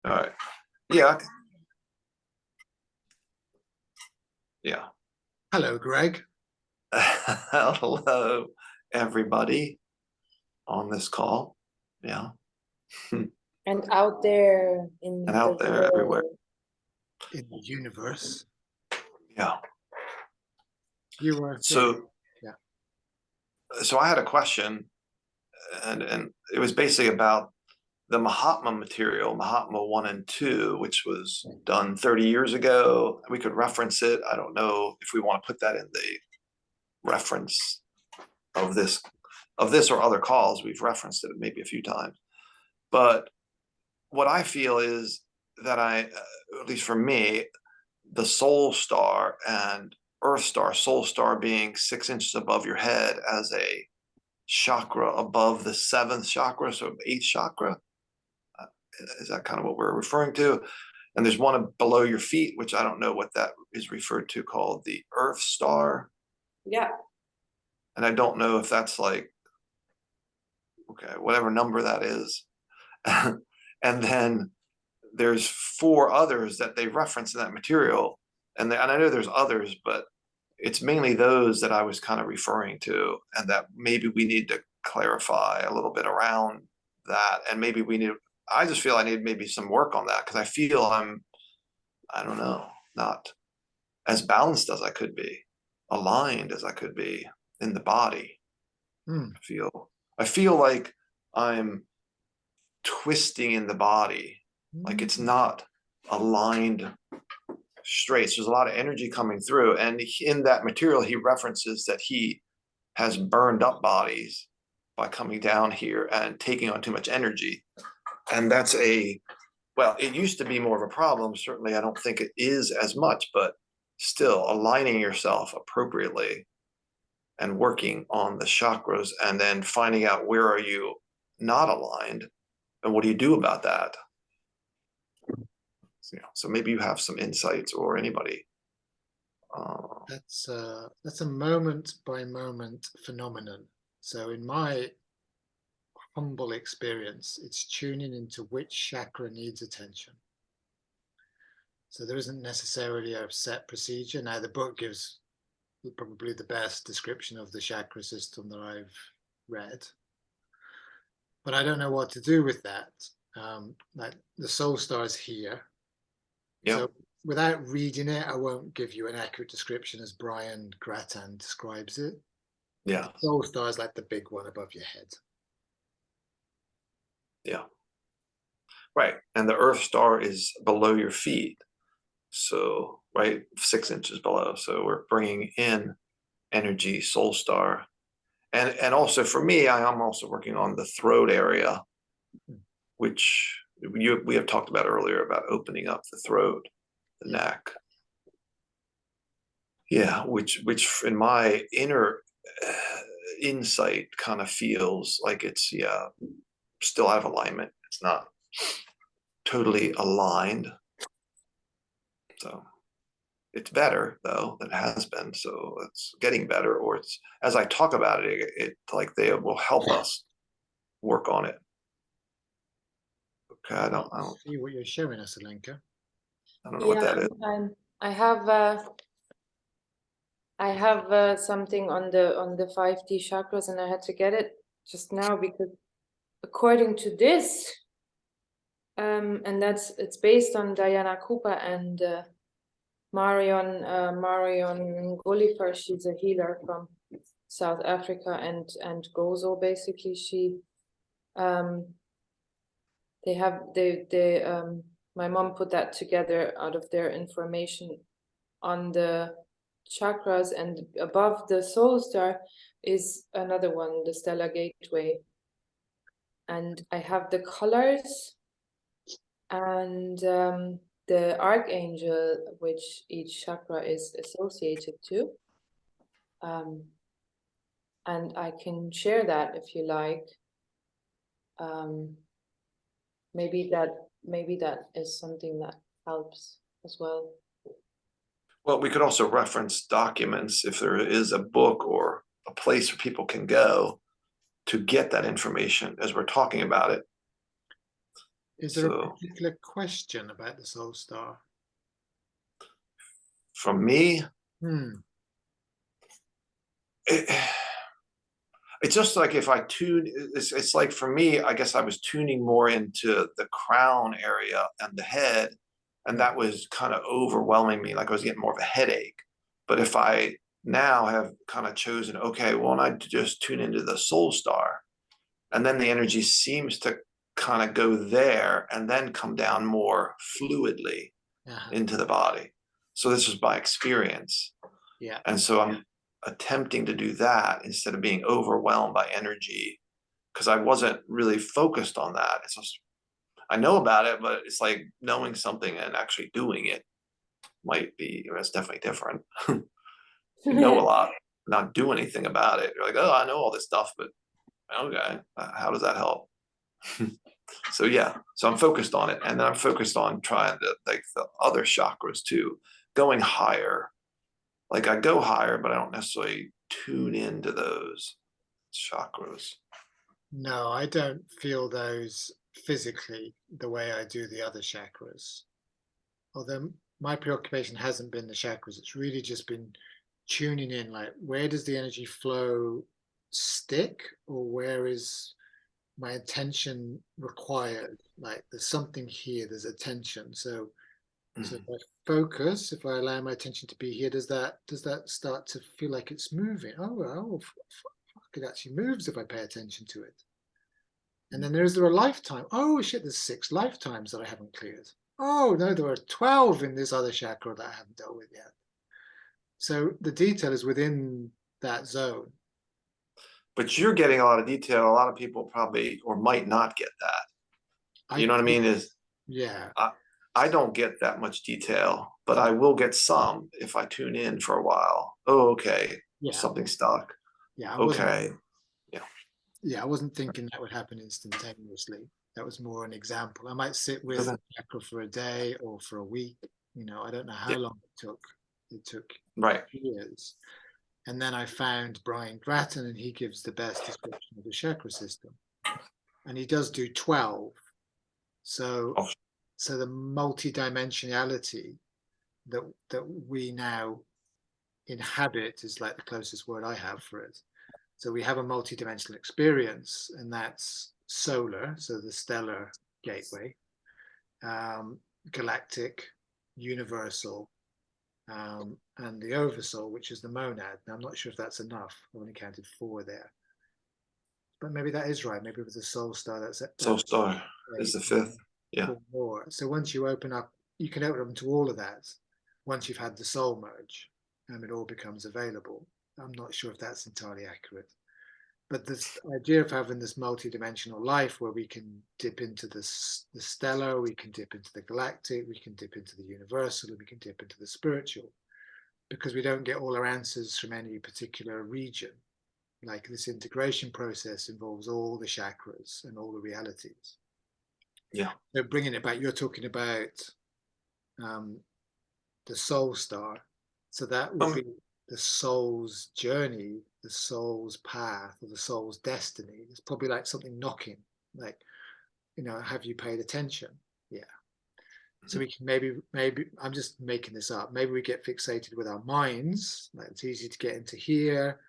All right. Yeah. Yeah. Hello, Greg. Hello, everybody on this call. Yeah. And out there in And out the there everywhere. In the universe. Yeah. You were So I had a question, and it was basically about the Mahatma material, Mahatma 1 and 2, which was done 30 years ago. We could reference it. I don't know if we want to put that in the reference of this or other calls. We've referenced it maybe a few times. But what I feel is that at least for me, the soul star and earth star, soul star being 6 inches above your head as a chakra above the 7th chakra, so 8th chakra. Is that kind of what we're referring to? And there's one below your feet, which I don't know what that is referred to, called the earth star. Yeah. And I don't know if that's like, okay, whatever number that is. And then there's 4 others that they reference in that material. And I know there's others, but it's mainly those that I was kind of referring to, and that maybe we need to clarify a little bit around that. And maybe I just feel I need maybe some work on that, because I feel I don't know, not as balanced as I could be, aligned as I could be in the body. I feel like I'm twisting in the body, like it's not aligned straight. So there's a lot of energy coming through, and in that material he references that he has burned up bodies by coming down here and taking on too much energy. And that's well, it used to be more of a problem. Certainly I don't think it is as much, but still aligning yourself appropriately and working on the chakras, and then finding out where are you not aligned and what do you do about that. So maybe you have some insights, or anybody. That's a moment by moment phenomenon. So in my humble experience, it's tuning into which chakra needs attention. So there isn't necessarily a set procedure. Now the book gives probably the best description of the chakra system that I've read, but I don't know what to do with that. Like the soul star is here. Yeah. So without reading it, I won't give you an accurate description as Brian Grattan describes it. Yeah. The soul star is like the big one above your head. Yeah. Right. And the earth star is below your feet. So, right, 6 inches below. So we're bringing in energy, soul star. And also for me, I am also working on the throat area, which we have talked about earlier, about opening up the throat, the neck. Yeah, which in my inner insight kind of feels like it's still out of alignment. It's not totally aligned. So it's better though than it has been. So it's getting better, or it's, as I talk about it, it like they will help us work on it. Okay, I don't see what you're showing us, Alenka. I don't know what that is. I have something on the 5D chakras, and I had to get it just now because according to this, and it's based on Diana Cooper and Marion Gulliver. She's a healer from South Africa, and Gozo, basically my mom put that together out of their information on the chakras, and above the soul star is another one, the stellar gateway. And I have the colors and the archangel which each chakra is associated to. And I can share that if you like. Maybe that is something that helps as well. Well, we could also reference documents if there is a book or a place where people can go to get that information as we're talking about it. Is there a So particular question about the soul star? from me, Hmm. it, it's just like if I tune, it's like for me, I guess I was tuning more into the crown area and the head, and that was kind of overwhelming me. Like I was getting more of a headache. But if I now have kind of chosen, okay, why don't I just tune into the soul star? And then the energy seems to kind of go there and then come down more fluidly Uh-huh. into the body. So this is by experience. Yeah. And so I'm attempting to do that instead of being overwhelmed by energy, because I wasn't really focused on that. It's just, I know about it, but it's like knowing something and actually doing it might be, it's definitely different. You know a lot, not do anything about it. You're like, oh, I know all this stuff, but okay, how does that help? So yeah, so I'm focused on it, and then I'm focused on trying to like the other chakras too, going higher. Like I go higher, but I don't necessarily tune into those chakras. No, I don't feel those physically the way I do the other chakras. Although my preoccupation hasn't been the chakras, it's really just been tuning in, like where does the energy flow stick, or where is my attention required? Like there's something here, there's attention. So if I focus, if I allow my attention to be here, does that start to feel like it's moving? Oh well, it actually moves if I pay attention to it. And then there a lifetime. Oh shit, there's 6 lifetimes that I haven't cleared. Oh no, there are 12 in this other chakra that I haven't dealt with yet. So the detail is within that zone. But you're getting a lot of detail. A lot of people probably or might not get that. I You know what I mean? Is Yeah, I don't get that much detail, but I will get some if I tune in for a while. Oh, okay, yeah, something stuck. yeah. Okay, I wasn't thinking that would happen instantaneously. That was more an example. I might sit with okay, a chakra for a day or for a week. I don't know how yeah, long it took. It took right. years. And then I found Brian Grattan, and he gives the best description of the chakra system. And he does do 12. So, Oh, so the multidimensionality that we now inhabit is like the closest word I have for it. So we have a multidimensional experience, and that's solar, so the stellar gateway, galactic, universal, and the oversoul, which is the monad. Now, I'm not sure if that's enough. I've only counted 4 there, but maybe that is right. Maybe with the soul star, Soul that's Star is 8, the and then fifth. Yeah, 4 more. So once you open up, you can open up to all of that. Once you've had the soul merge, it all becomes available. I'm not sure if that's entirely accurate. But this idea of having this multi-dimensional life where we can dip into the stellar, we can dip into the galactic, we can dip into the universal, and we can dip into the spiritual, because we don't get all our answers from any particular region. Like this integration process involves all the chakras and all the realities. yeah. So bringing it back, you're talking about um, the soul star. So that would be the soul's journey, the soul's path, or the soul's destiny. It's probably like something knocking, like, have you paid attention? Yeah. So we can maybe I'm just making this up. Maybe we get fixated with our minds, like it's easy to get into here,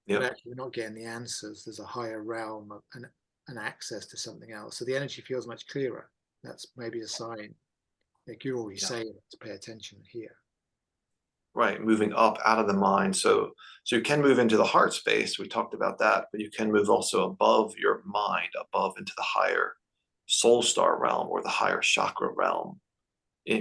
but Yep. actually we're not getting the answers. There's a higher realm of an access to something else. So the energy feels much clearer. That's maybe a sign, like you're always Yeah. saying, to pay attention here. Right. Moving up out of the mind. So you can move into the heart space. We talked about that, but you can move also above your mind, above into the higher soul star realm or the higher chakra realm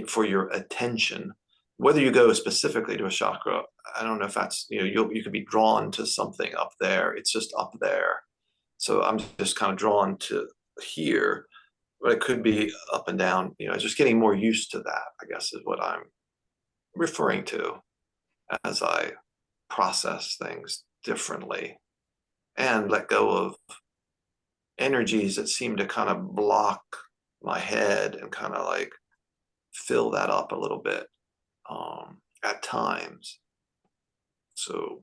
for your attention. Whether you go specifically to a chakra, I don't know if that's, you could be drawn to something up there. It's just up there. So I'm just kind of drawn to here, but it could be up and down, just getting more used to that, I guess is what I'm referring to as I process things differently and let go of energies that seem to kind of block my head and kind of like fill that up a little bit at times. So,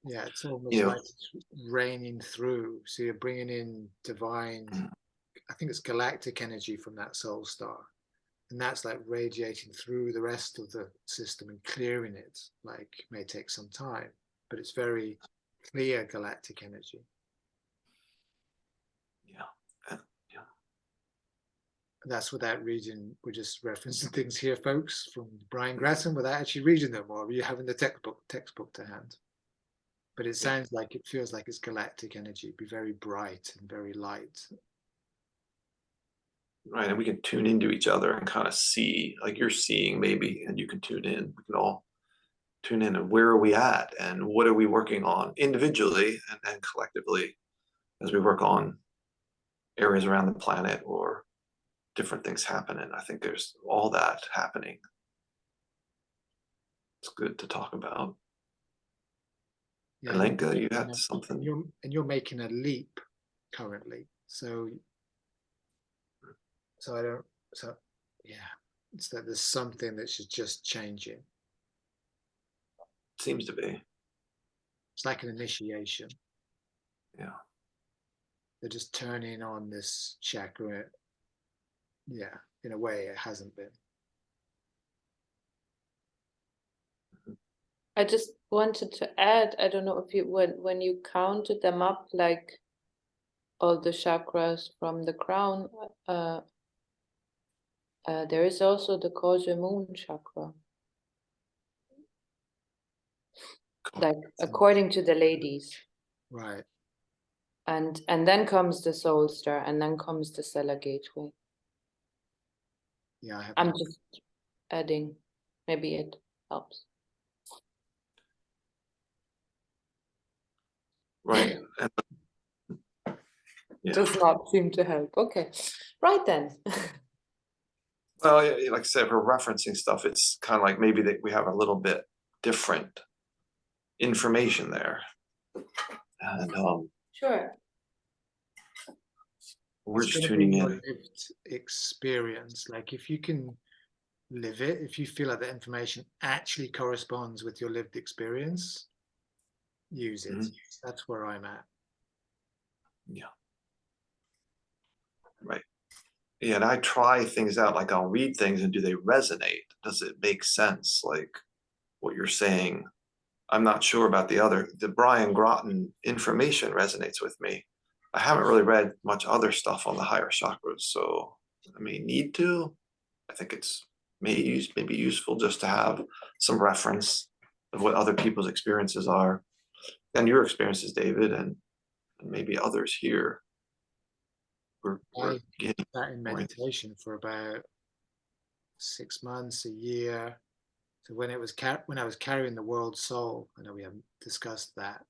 Yeah, it's almost you know, like it's raining through. So you're bringing in divine I think it's galactic energy from that soul star. And that's like radiating through the rest of the system and clearing it. Like it may take some time, but it's very clear galactic energy. Yeah. Yeah. That's without reading. We're just referencing things here, folks, from Brian Grattan without actually reading them, or you having the textbook to hand. But it sounds like it feels like it's galactic energy. It'd be very bright and very light. Right, and we can tune into each other and kind of see, like you're seeing maybe, and you can tune in. We can all tune in and where are we at and what are we working on individually and collectively as we work on areas around the planet or different things happening. I think there's all that happening. It's good to talk about. Yeah, Lenka, you had something. You're making a leap currently. So I don't. So yeah, it's that there's something that's just changing. Seems to be. It's like an initiation. Yeah. They're just turning on this chakra. Yeah, in a way it hasn't been. I just wanted to add, I don't know if you when you counted them up, like all the chakras from the crown, there is also the Gozo moon chakra. Like according to the ladies. Right. And then comes the soul star, and then comes the stellar gateway. Yeah, I'm just adding, maybe it helps. Right. Yeah. Does not seem to help. Okay, right then. Well, like I said, if we're referencing stuff, it's kind of like maybe that we have a little bit different information there. And Sure. we're It's just gonna be tuning your in. lived experience. Like if you can live it, if you feel like the information actually corresponds with your lived experience, use it. That's where I'm at. Yeah. Right. Yeah, and I try things out, like I'll read things and do they resonate? Does it make sense? Like what you're saying. I'm not sure about the Brian Grattan information resonates with me. I haven't really read much other stuff on the higher chakras, so I may need to. I think it's maybe useful just to have some reference of what other people's experiences are and your experiences, David, and maybe others here. We're getting that in meditation for about 6 months, a year. So when I was carrying the world soul, I know we haven't discussed that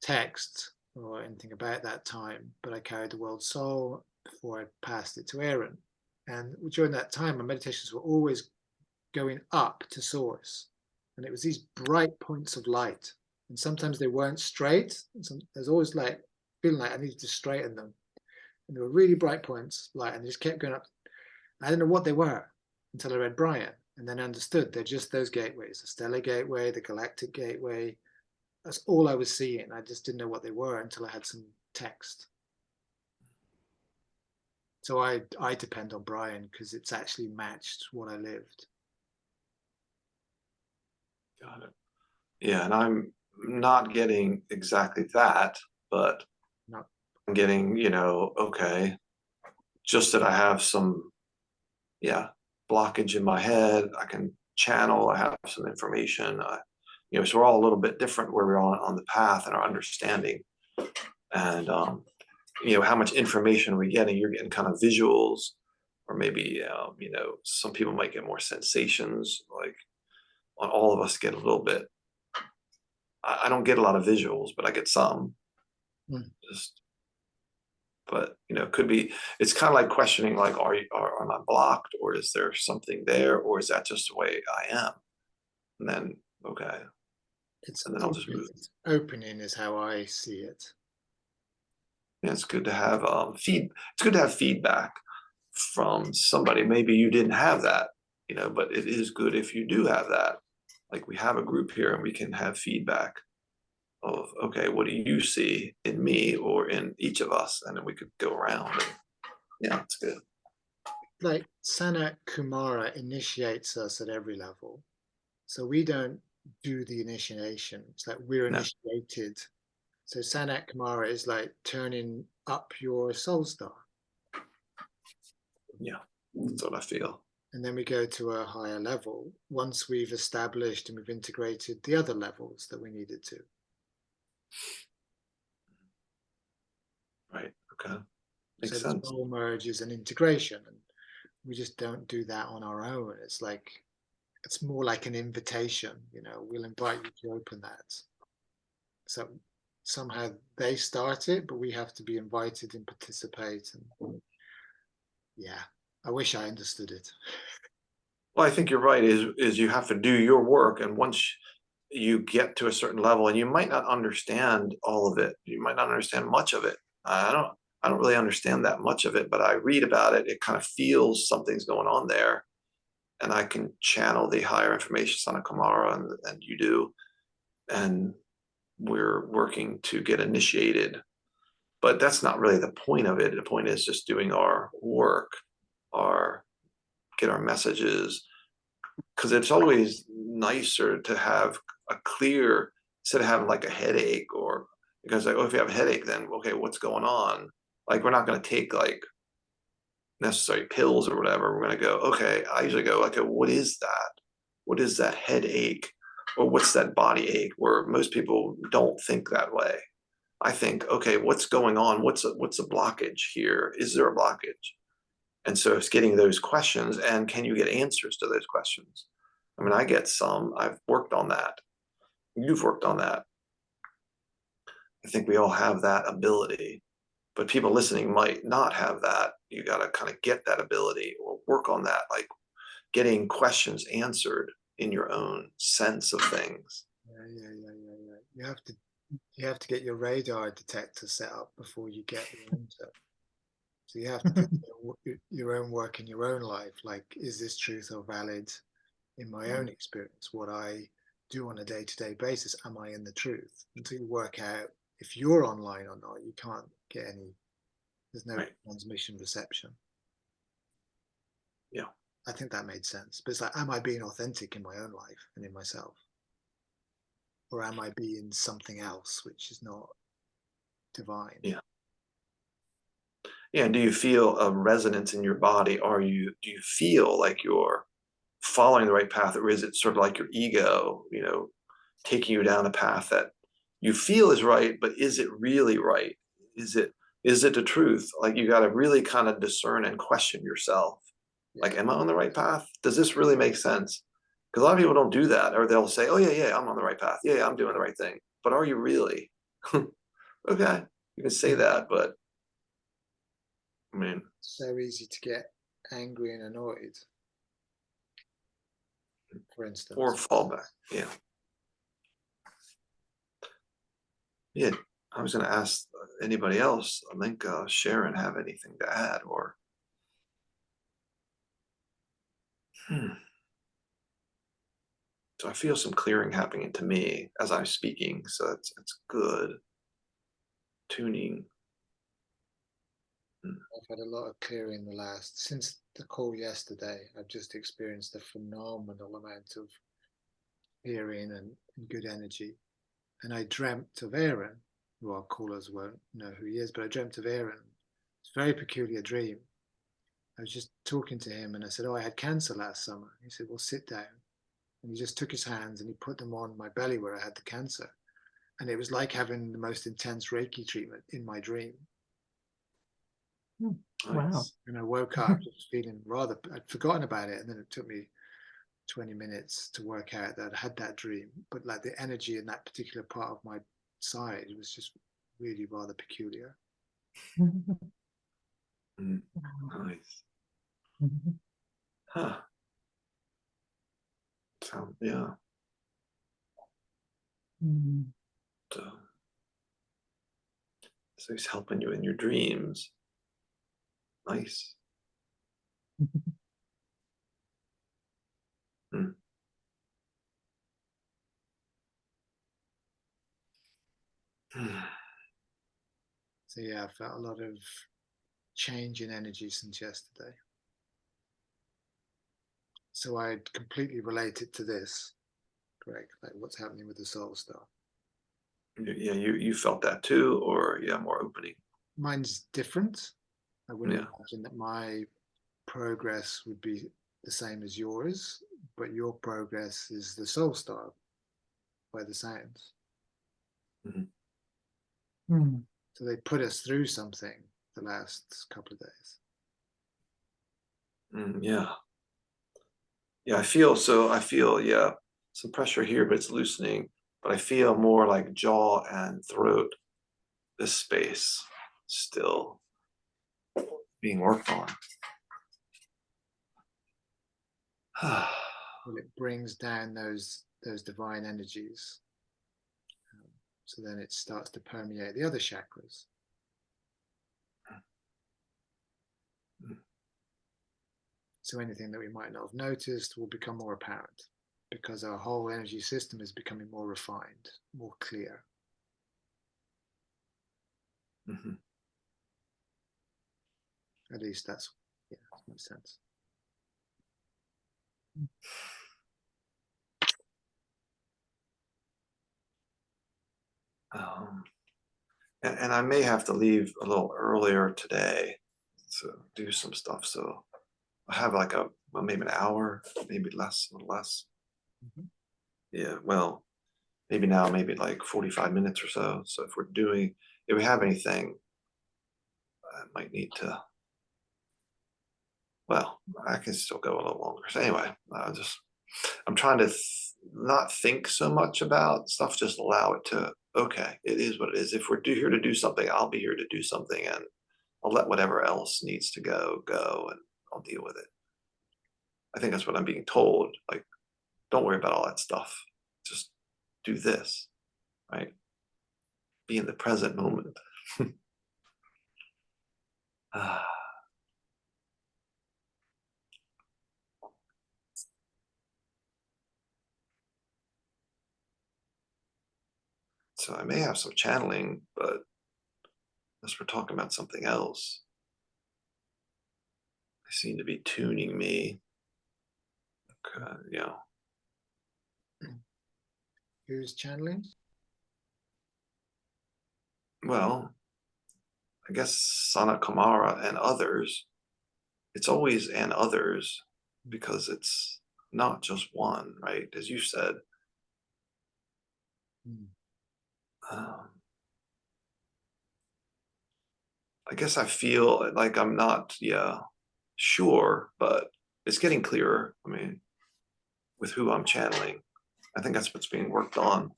text or anything about that time, but I carried the world soul before I passed it to Aaron. And during that time, my meditations were always going up to source. And it was these bright points of light. And sometimes they weren't straight. There's always like feeling like I needed to straighten them. And they were really bright points, light, and they just kept going up. I didn't know what they were until I read Brian, and then understood they're just those gateways, the stellar gateway, the galactic gateway. That's all I was seeing. I just didn't know what they were until I had some text. So I depend on Brian because it's actually matched what I lived. Got it. Yeah, and I'm not getting exactly that, but No. I'm getting, okay, just that I have some, blockage in my head. I can channel, I have some information, so we're all a little bit different where we're on the path and our understanding. And, how much information are we getting? You're getting kind of visuals, or maybe, some people might get more sensations, like on all of us get a little bit. I don't get a lot of visuals, but I get some. But could be. It's kind of like questioning, like, am I blocked, or is there something there, or is that just the way I am? And then okay, and then I'll just move. Opening is how I see it. Yeah, it's good to have It's good to have feedback from somebody. Maybe you didn't have that, but it is good if you do have that. Like we have a group here, and we can have feedback of, okay, what do you see in me or in each of us? And then we could go around and Yeah, that's good. Like Sanat Kumara initiates us at every level. So we don't do the initiation. It's like we're No. initiated. So Sanat Kumara is like turning up your soul star. Yeah, that's what I feel. And then we go to a higher level once we've established and we've integrated the other levels that we needed to. Right. Okay. Makes So sense. this soul merge is an integration, and we just don't do that on our own. It's like it's more like an invitation. We'll invite you to open that. So somehow they start it, but we have to be invited and participate. And yeah, I wish I understood it. Well, I think you're right. Is you have to do your work, and once you get to a certain level, and you might not understand all of it, you might not understand much of it. I don't really understand that much of it, but I read about it. It kind of feels something's going on there, and I can channel the higher information on a Kumara, and you do, and we're working to get initiated. But that's not really the point of it. The point is just doing our work, get our messages, because it's always nicer to have a clear, instead of having like a headache, or because like, oh, if you have a headache, then okay, what's going on? Like, we're not going to take like necessary pills or whatever. We're going to go, okay, I usually go like, what is that? What is that headache? Or what's that body ache? Where most people don't think that way. I think, okay, what's going on? What's a blockage here? Is there a blockage? And so it's getting those questions, and can you get answers to those questions? I mean, I get some, I've worked on that. You've worked on that. I think we all have that ability, but people listening might not have that. You got to kind of get that ability or work on that, like getting questions answered in your own sense of things. Yeah. You have to get your radar detector set up before you get the answer. So you have to do your own work in your own life. Like, is this truth or valid in my own experience? What I do on a day-to-day basis, am I in the truth? Until you work out if you're online or not, you can't get any. There's no transmission reception. Yeah. I think that made sense. But it's like, am I being authentic in my own life and in myself? Or am I being something else which is not divine? Yeah. Yeah. And do you feel a resonance in your body? Do you feel like you're following the right path, or is it sort of like your ego, taking you down a path that you feel is right, but is it really right? Is it the truth? Like, you got to really kind of discern and question yourself. Yeah. Like, am I on the right path? Does this really make sense? Because a lot of people don't do that, or they'll say, oh yeah, I'm on the right path. Yeah, I'm doing the right thing. But are you really? Okay, you can say that, but I mean, So easy to get angry and annoyed, for instance. or fall back. Yeah. Yeah, I was going to ask anybody else. I think Sharon have anything to add, or So I feel some clearing happening to me as I'm speaking. So it's good. Tuning. I've had a lot of clearing since the call yesterday. I've just experienced a phenomenal amount of clearing and good energy. And I dreamt of Aaron, who our callers won't know who he is, but I dreamt of Aaron. It's a very peculiar dream. I was just talking to him and I said, oh, I had cancer last summer. He said, well, sit down. And he just took his hands and he put them on my belly where I had the cancer. And it was like having the most intense Reiki treatment in my dream. Wow. And I woke up just feeling I'd forgotten about it. And then it took me 20 minutes to work out that I'd had that dream. But like the energy in that particular part of my side was just really rather peculiar. Nice. Huh. So, yeah. So he's helping you in your dreams. Nice. So yeah, I felt a lot of change in energy since yesterday. So I'd completely relate it to this, correct? Like what's happening with the soul star. Yeah, you felt that too, or yeah, more opening. Mine's different. I wouldn't Yeah. imagine that my progress would be the same as yours, but your progress is the soul star by the sounds. So they put us through something the last couple of days. Yeah. Yeah, I feel, yeah, some pressure here, but it's loosening. But I feel more like jaw and throat, this space still being worked on. Well, it brings down those divine energies. So then it starts to permeate the other chakras. So anything that we might not have noticed will become more apparent because our whole energy system is becoming more refined, more clear. Mhm. At least that's, yeah, that makes sense. And I may have to leave a little earlier today to do some stuff. So I have like well, maybe an hour, maybe less, a little less. Yeah, well, maybe now, maybe like 45 minutes or so. So if we have anything, I might need to, well, I can still go a little longer. So anyway, I'm trying to not think so much about stuff, just allow it to, okay, it is what it is. If we're here to do something, I'll be here to do something, and I'll let whatever else needs to go, and I'll deal with it. I think that's what I'm being told. Like, don't worry about all that stuff. Just do this, right? Be in the present moment. So I may have some channeling, but unless we're talking about something else, they seem to be tuning me. Okay, Who's channeling? well, I guess Sanat, Kumara, and others. It's always and others because it's not just one, right? As you said. I guess I feel like I'm not, sure, but it's getting clearer. I mean, with who I'm channeling, I think that's what's being worked on,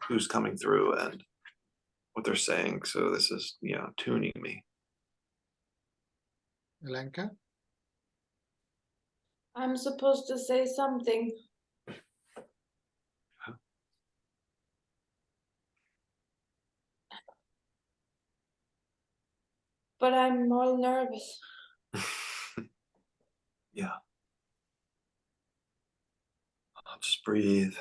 who's coming through and what they're saying. So this is, tuning me. Alenka? I'm supposed to say something. But I'm all nervous. Yeah. I'll just breathe.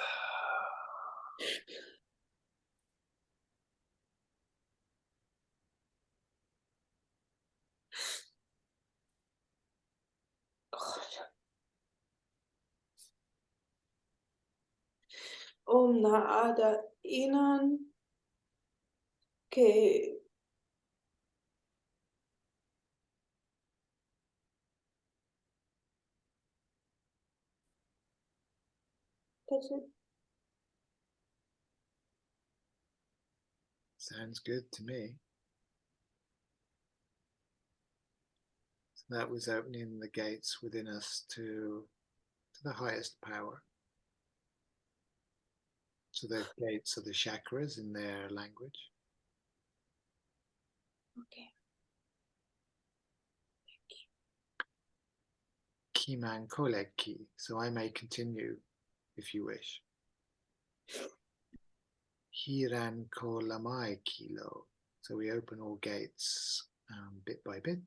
Om Naada Inan ke that's it. Sounds good to me. So that was opening the gates within us to the highest power. So the gates are the chakras in their language. Okay. Kiman koleki. So I may continue if you wish. Hiran kolamai kilo. So we open all gates bit by bit.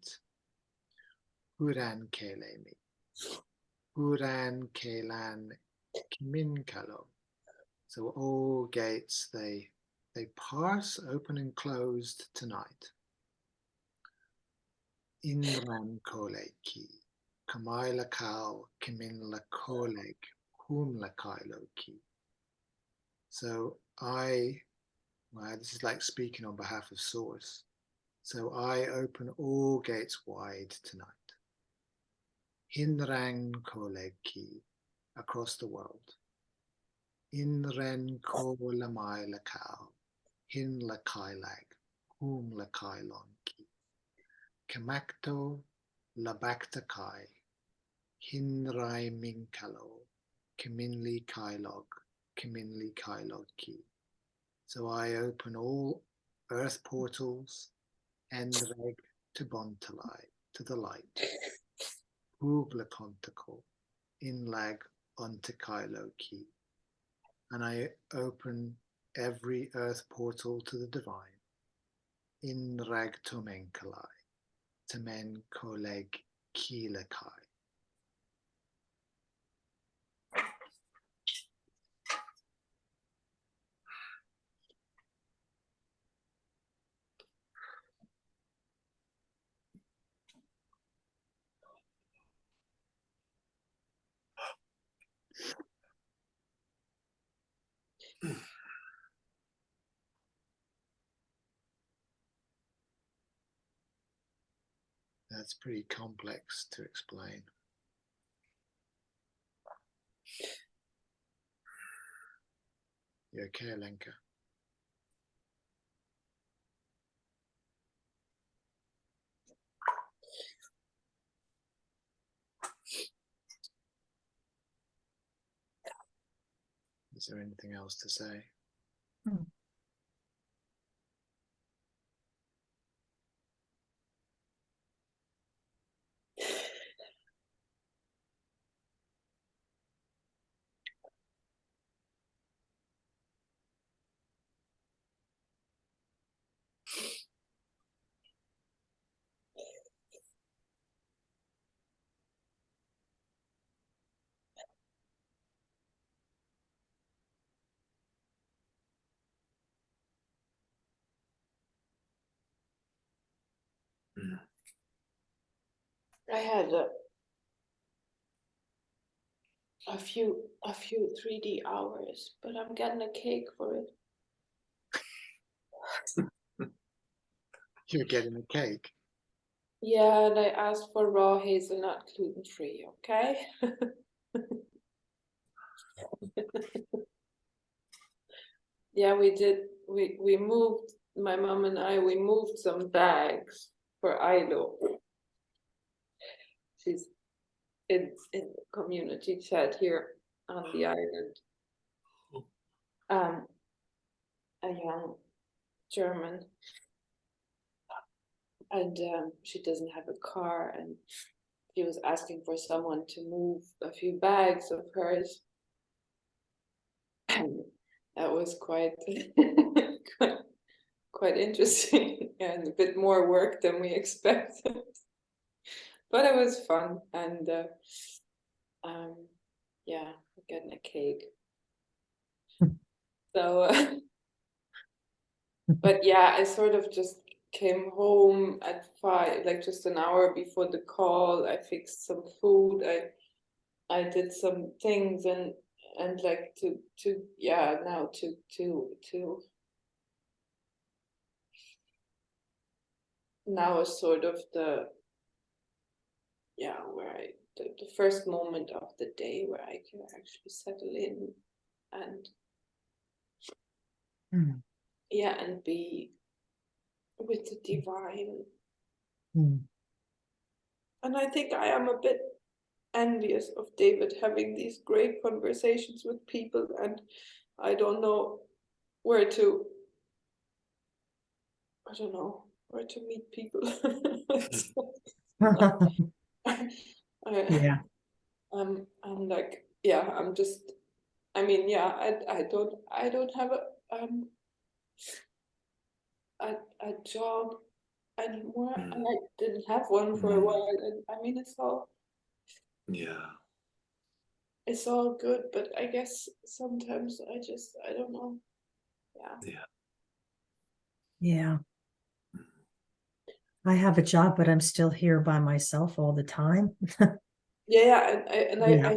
Huran kelemi. Huran kelan kimin kalo. So all gates they pass open and closed tonight. Inran koleki, Kamaila Kau, Kimin la Koleg, Hum la Kailoki. So this is like speaking on behalf of Source. So I open all gates wide tonight. Hinrang koleki, across the world. Inren ko lamai la Kau, Hin la Kailag, Hum la Kailonki. Kamakto labakta kai, Hinrai minkalo, Kiminli kailog, Kiminli kailogki. So I open all earth portals, Endreg to Bontalai, to the light. Hugla contacle, Inlag onto Kailoki. And I open every earth portal to the divine. Inrag tomenkalai. Tamen koleg kilakai. That's pretty complex to explain. You okay, Lenka? Is there anything else to say? I had a few 3D hours, but I'm getting a cake for it. You're getting a cake. Yeah, and I asked for raw hazelnut, gluten-free, okay? Yeah, we did. We moved, my mom and I, we moved some bags for Ilo. She's in the community chat here on the island. A young German. And she doesn't have a car, and she was asking for someone to move a few bags of hers. And that was quite quite interesting and a bit more work than we expected. But it was fun, and yeah, we're getting a cake. So, but yeah, I sort of just came home at 5, like just an hour before the call. I fixed some food. I did some things, and like to now to now is sort of the where the first moment of the day where I can actually settle in and and be with the divine. And I think I am a bit envious of David having these great conversations with people, and I don't know where to meet people. Yeah. I'm like, I'm just, I mean, I don't have a job anymore, and I didn't have one for a while, and I mean, it's all good, but I guess sometimes I don't know. Yeah. I have a job, but I'm still here by myself all the time. Yeah, Yeah.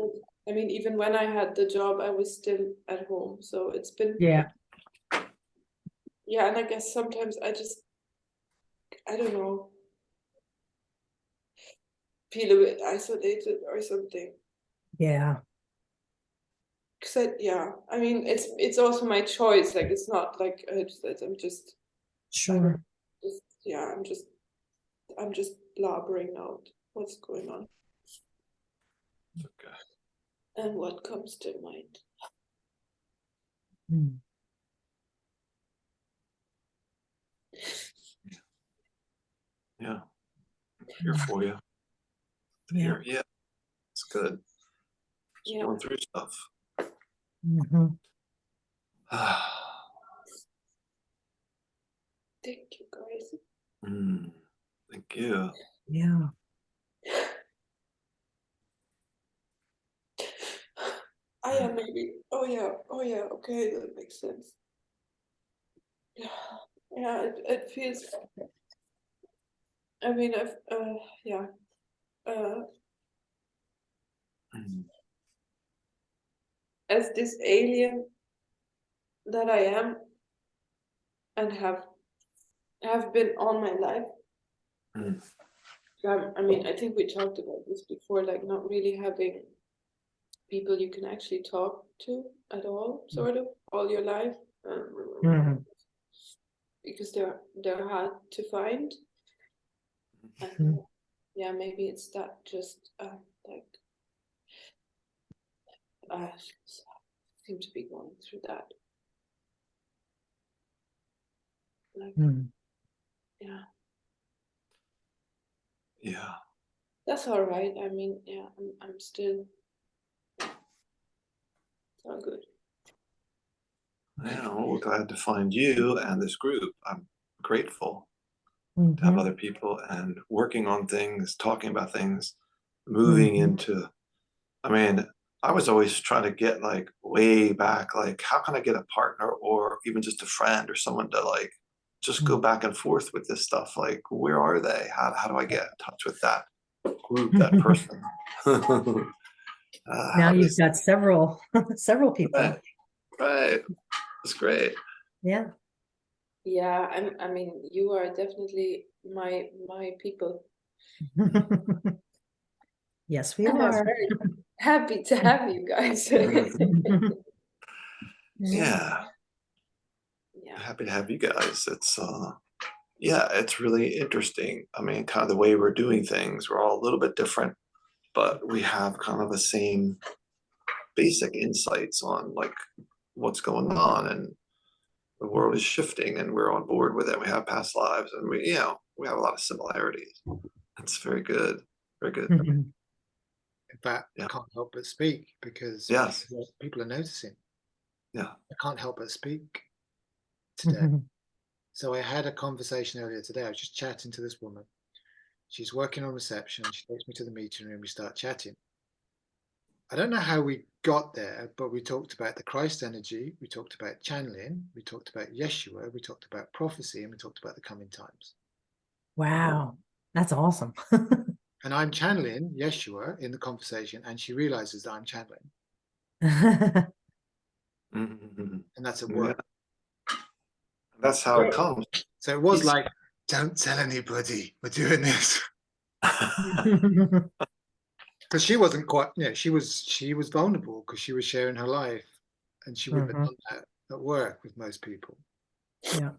I mean, even when I had the job, I was still at home. So it's been, Yeah. yeah, and I guess sometimes I don't know, feel a bit isolated or something. Yeah. Cause I mean, it's also my choice. Like, it's not like I'm just, Sure. I'm just blabbering out what's going on Okay. and what comes to mind. Mm. Yeah. I'm here for you. Yeah. Yeah. It's good. Just Yeah. going through stuff. Mm-hmm. Thank you, guys. Thank you. Yeah. I am maybe. Oh yeah. Okay, that makes sense. Yeah, it feels. I mean, yeah. Mm. As this alien that I am and have been all my life. Mm. I mean, I think we talked about this before, like not really having people you can actually talk to at all, sort of, all your life, Mhm. because they're hard to find. Mhm. Yeah, maybe it's that just like I seem to be going through that. Like, Mm. yeah, Yeah. that's all right. I mean, yeah, I'm still. It's all good. Yeah, well, we're glad to find you and this group. I'm grateful to have Mhm. other people and working on things, talking about things, moving Mhm. into. I mean, I was always trying to get like way back, like how can I get a partner or even just a friend or someone to like just go back and forth with this stuff? Like, where are they? How do I get in touch with that group, that person? Now How you've does got several several people. right? Right. It's great. Yeah. Yeah, I mean, you are definitely my people. Yes, we And I'm are. very happy to have you guys. Yeah. Yeah. Happy to have you guys. It's yeah, it's really interesting. I mean, kind of the way we're doing things, we're all a little bit different, but we have kind of the same basic insights on like what's going on and the world is shifting and we're on board with it. We have past lives and we we have a lot of similarities. It's very good. Very good. Mhm. In fact, I Yeah. can't help but speak because Yes. people are noticing. Yeah. I can't help but speak today. Mhm. So I had a conversation earlier today. I was just chatting to this woman. She's working on reception. She takes me to the meeting room. We start chatting. I don't know how we got there, but we talked about the Christ energy. We talked about channeling. We talked about Yeshua. We talked about prophecy, and we talked about the coming times. Wow. That's awesome. And I'm channeling Yeshua in the conversation, and she realizes that I'm channeling, Mhm. and that's at Yeah. work. That's how it comes. So it was It's- like, don't tell anybody we're doing this. Because she wasn't quite, she was vulnerable because she was sharing her life, and she wouldn't have Mhm. done that at work with most people. Yeah.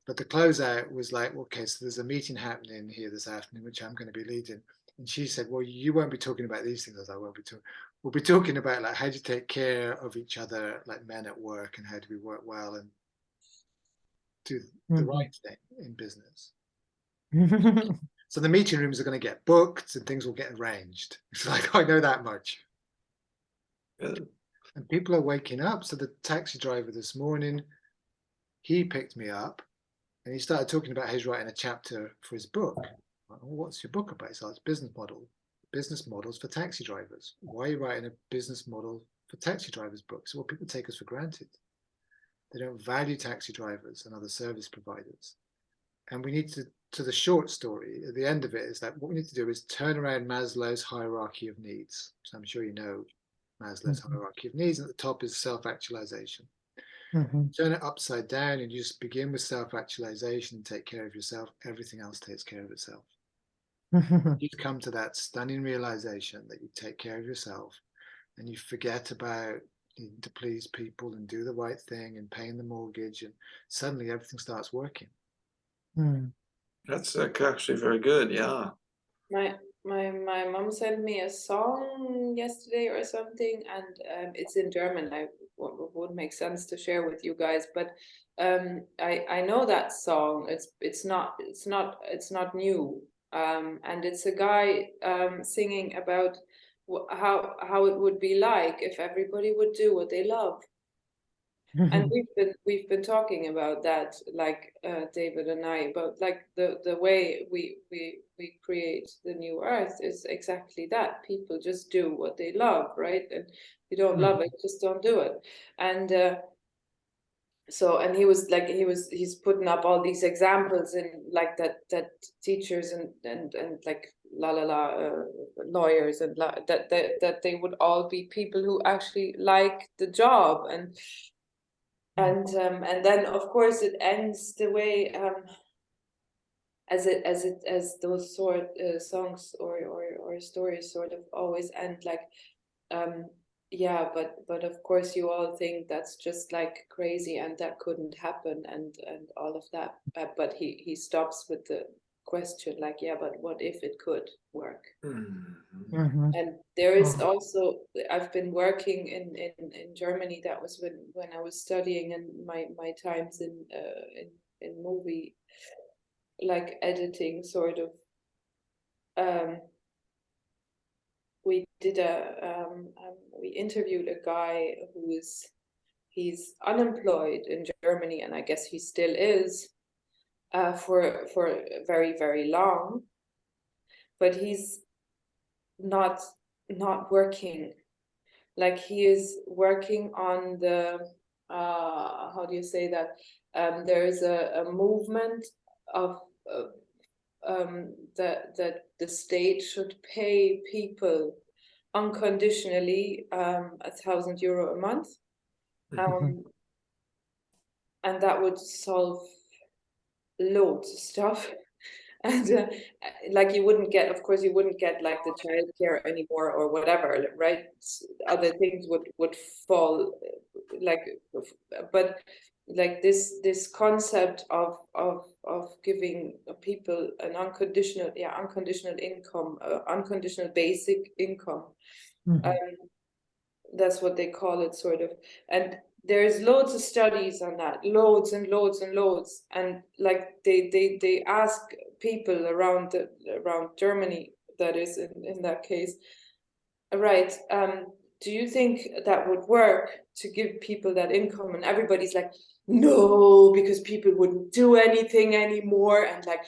But the closeout was like, okay, so there's a meeting happening here this afternoon, which I'm going to be leading. And she said, well, you won't be talking about these things. As I won't be talking. We'll be talking about like how do you take care of each other, like men at work, and how do we work well and do the Mhm. right thing in business. So the meeting rooms are going to get booked and things will get arranged. It's like, I know that much. Good. And people are waking up. So the taxi driver this morning, he picked me up and he started talking about how he's writing a chapter for his book. Well, what's your book about? So it's business models for taxi drivers. Why are you writing a business model for taxi drivers book? So, well, people take us for granted. They don't value taxi drivers and other service providers. And we need to to the short story, at the end of it, is that what we need to do is turn around Maslow's hierarchy of needs. So I'm sure you know Maslow's hierarchy of needs. At the top is self-actualization. Turn it upside down and you just begin with self-actualization and take care of yourself. Everything else takes care of itself. You come to that stunning realization that you take care of yourself and you forget about needing to please people and do the right thing and paying the mortgage, and suddenly everything starts working. That's actually very good. Yeah. My mom sent me a song yesterday or something, and it's in German. Would make sense to share with you guys, but I know that song. It's not new, and it's a guy singing about how it would be like if everybody would do what they love. And we've been talking about that, like David and I, about like the way we create the new earth is exactly that. People just do what they love, right? And if you don't love it, just don't do it. And so, and he's putting up all these examples in like that teachers and like lawyers and that they would all be people who actually like the job, and then of course it ends the way as those sort songs or stories sort of always end, like yeah, but of course you all think that's just like crazy and that couldn't happen and all of that, but he stops with the question like, yeah, but what if it could work? And there is also, I've been working in Germany. That was when I was studying, and my times in movie like editing sort of. We did we interviewed a guy he's unemployed in Germany, and I guess he still is for very, very long, but he's not working. Like he is working on the how do you say that, there is a movement of that the state should pay people unconditionally €1,000 a month, and that would solve loads of stuff. And like you wouldn't get, of course, you wouldn't get like the childcare anymore or whatever, right? Other things would fall, like, but like this concept of giving people an unconditional income, unconditional basic income. That's what they call it, sort of. And there's loads of studies on that, loads and loads and loads. And like they ask people around Germany, that is in that case, right, do you think that would work to give people that income? And everybody's like, no, because people wouldn't do anything anymore. And like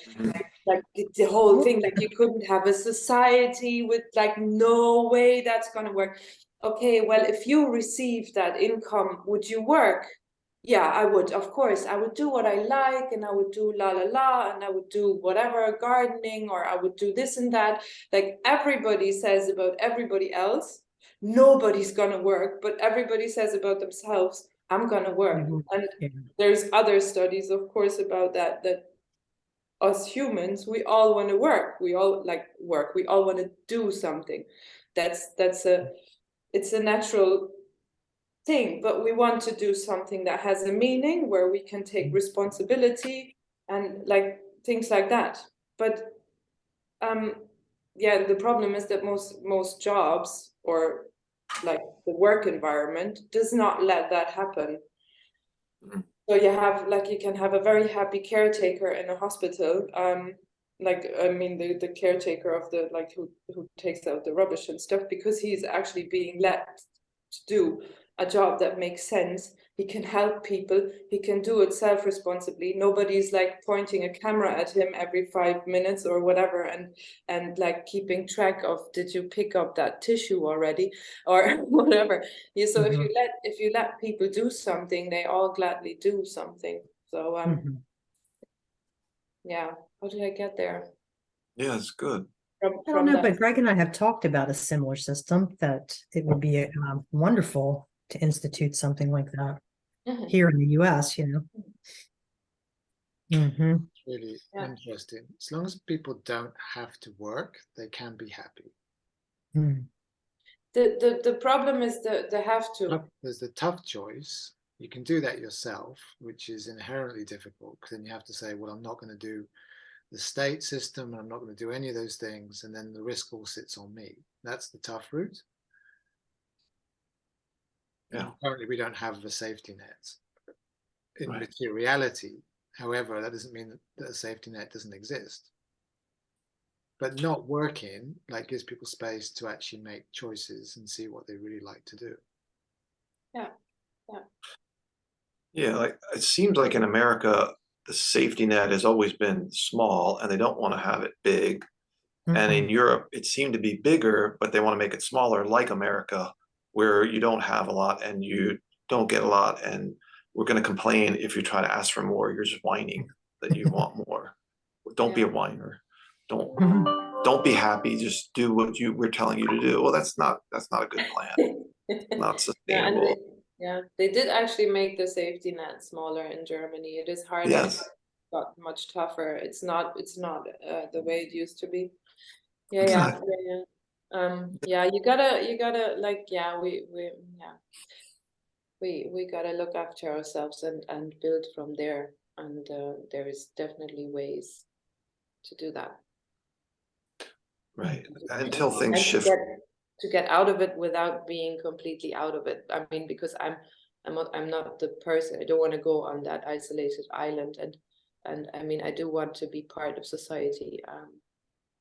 the whole thing, like you couldn't have a society with like, no way that's gonna work. Okay, well, if you receive that income, would you work? Yeah, I would, of course. I would do what I like, and I would do and I would do whatever, gardening, or I would do this and that. Like everybody says about everybody else, nobody's gonna work, but everybody says about themselves, I'm gonna work. And there's other studies, of course, about that us humans, we all want to work. We all like work. We all want to do something. It's a natural thing, but we want to do something that has a meaning, where we can take responsibility and like things like that. But yeah, the problem is that most jobs, or like the work environment, does not let that happen. So you can have a very happy caretaker in a hospital, like, I mean, the caretaker of the, like, who takes out the rubbish and stuff, because he's actually being let to do a job that makes sense. He can help people. He can do it self-responsibly. Nobody's like pointing a camera at him every 5 minutes or whatever, and like keeping track of, did you pick up that tissue already, or whatever. Yeah, so if you let people do something, they all gladly do something. So yeah. How did I get there? Yeah, it's good. From, I don't know, that. but Greg and I have talked about a similar system that it would be wonderful to institute something like that Mhm. here in the US, you know. Mm-hmm. Really Yeah. interesting. As long as people don't have to work, they can be happy. Mm. The problem is the have to. There's the tough choice. You can do that yourself, which is inherently difficult, because then you have to say, well, I'm not going to do the state system, and I'm not going to do any of those things, and then the risk all sits on me. That's the tough route. Yeah. Currently, we don't have a safety net in Right. materiality. However, that doesn't mean that a safety net doesn't exist. But not working gives people space to actually make choices and see what they really like to do. Yeah. Yeah, like it seems like in America, the safety net has always been small and they don't want to have it big. And in Europe, it seemed to be bigger, but they want to make it smaller, like America, where you don't have a lot and you don't get a lot. And we're going to complain if you try to ask for more. You're just whining that you want more. Don't be a whiner. Don't be happy. Just do what we're telling you to do. Well, that's not a good plan. Not Yeah, and sustainable. they did actually make the safety net smaller in Germany. It is harder. Yes. It's got much tougher. It's not the way it used to be. Yeah, Exactly. yeah. You gotta we gotta look after ourselves and build from there. And there is definitely ways to do that. Right. Until things And shift. to get out of it without being completely out of it. I mean, because I'm not the person. I don't want to go on that isolated island, and I mean, I do want to be part of society.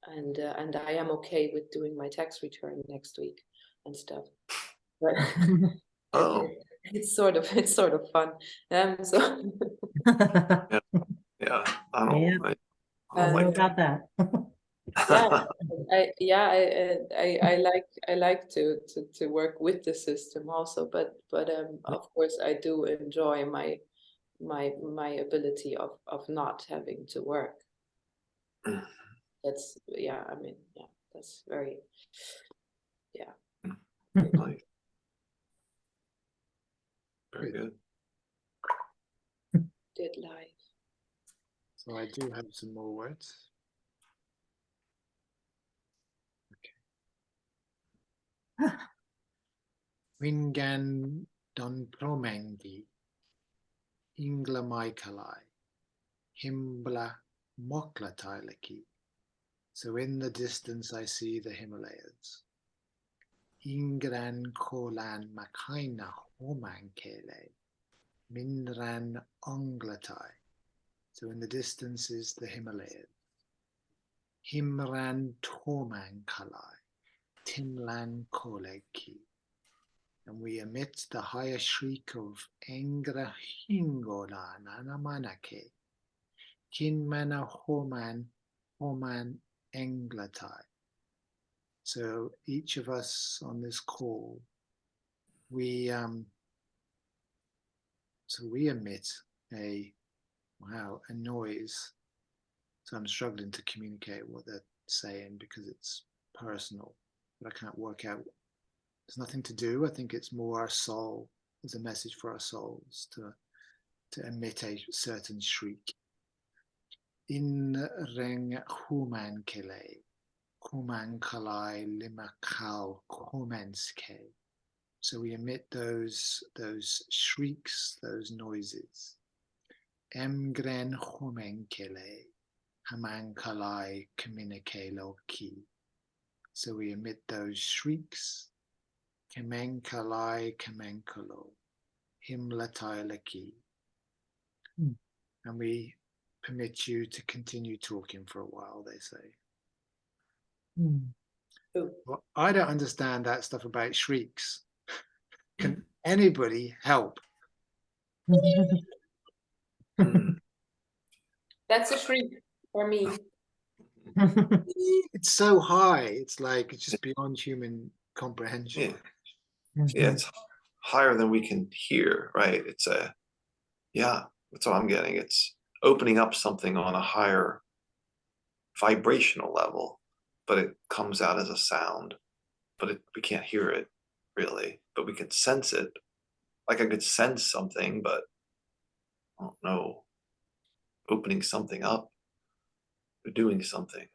And I am okay with doing my tax return next week and stuff. But Oh, it's sort of fun. So yeah. I don't. Yeah. I I don't know like about that. yeah, I like to work with the system also, but of course I do enjoy my ability of not having to work. That's I mean, that's very Nice. Very good. did life. So I do have some more words. Okay. Wingan don promengi, ingla Michaelai, himbla moklatailaki. So in the distance I see the Himalayas. Ingran kolan makaina homankele, minran onglatai. So in the distance is the Himalayas. Himran tomankalai, timlan koleki. And we emit the higher shriek of Engra Hingola Nanamanake, Kinmana Homan Englatai. So each of us on this call, we emit a noise. So I'm struggling to communicate what they're saying because it's personal, but I can't work out. There's nothing to do. I think it's more our soul. There's a message for our souls to emit a certain shriek. In reng human kele, human kalai limakal komenske. So we emit those shrieks, those noises. Emgren humen kele, haman kalai communicalo ki. So we emit those shrieks. Kemenkalai kemenkalo, himlatailaki. And we permit you to continue talking for a while, they say. Well, I don't understand that stuff about shrieks. Can anybody help? That's a shriek for me. It's so high. It's just beyond human comprehension. Yeah, it's higher than we can hear, right? It's that's what I'm getting. It's opening up something on a higher vibrational level, but it comes out as a sound, but we can't hear it really, but we can sense it. Like I could sense something, but I don't know, opening something up or doing something.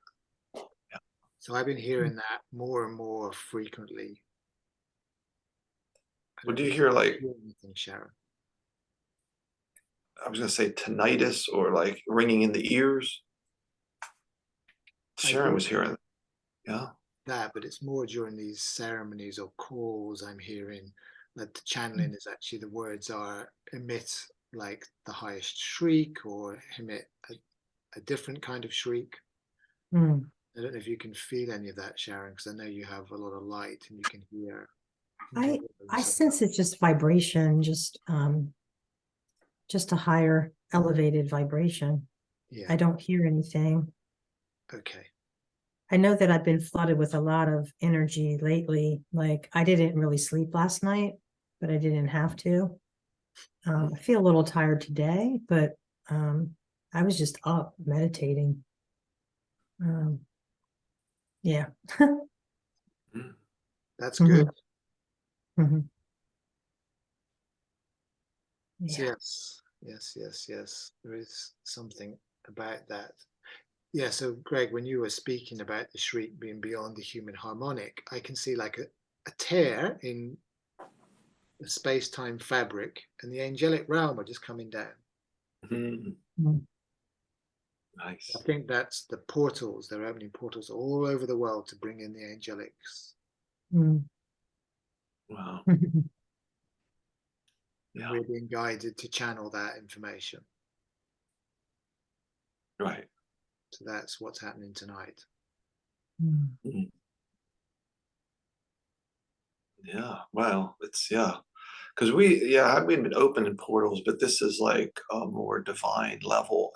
So I've been hearing that more and more frequently. Would you hear like, anything, Sharon? I was gonna say tinnitus or like ringing in the ears? Sharon was hearing, yeah. That, but it's more during these ceremonies or calls I'm hearing that the channeling is actually the words are emit like the highest shriek or emit a different kind of shriek. Mm. I don't know if you can feel any of that, Sharon, because I know you have a lot of light and you can hear. I sense it's just vibration, just a higher elevated vibration. Yeah. I don't hear anything. Okay. I know that I've been flooded with a lot of energy lately. Like I didn't really sleep last night, but I didn't have to. I feel a little tired today, but I was just up meditating. Yeah. That's good. Mhm. Yeah. Yes. There is something about that. Yeah, so Greg, when you were speaking about the shriek being beyond the human harmonic, I can see like a tear in the space-time fabric, and the angelic realm are just coming down. Mhm. Mm. Nice. I think that's the portals. They're opening portals all over the world to bring in the angelics. Mm. Wow. Yeah. We're being guided to channel that information. Right. So that's what's happening tonight. Mm. Mhm. Yeah. Well, it's because we haven't been open in portals, but this is like a more divine level.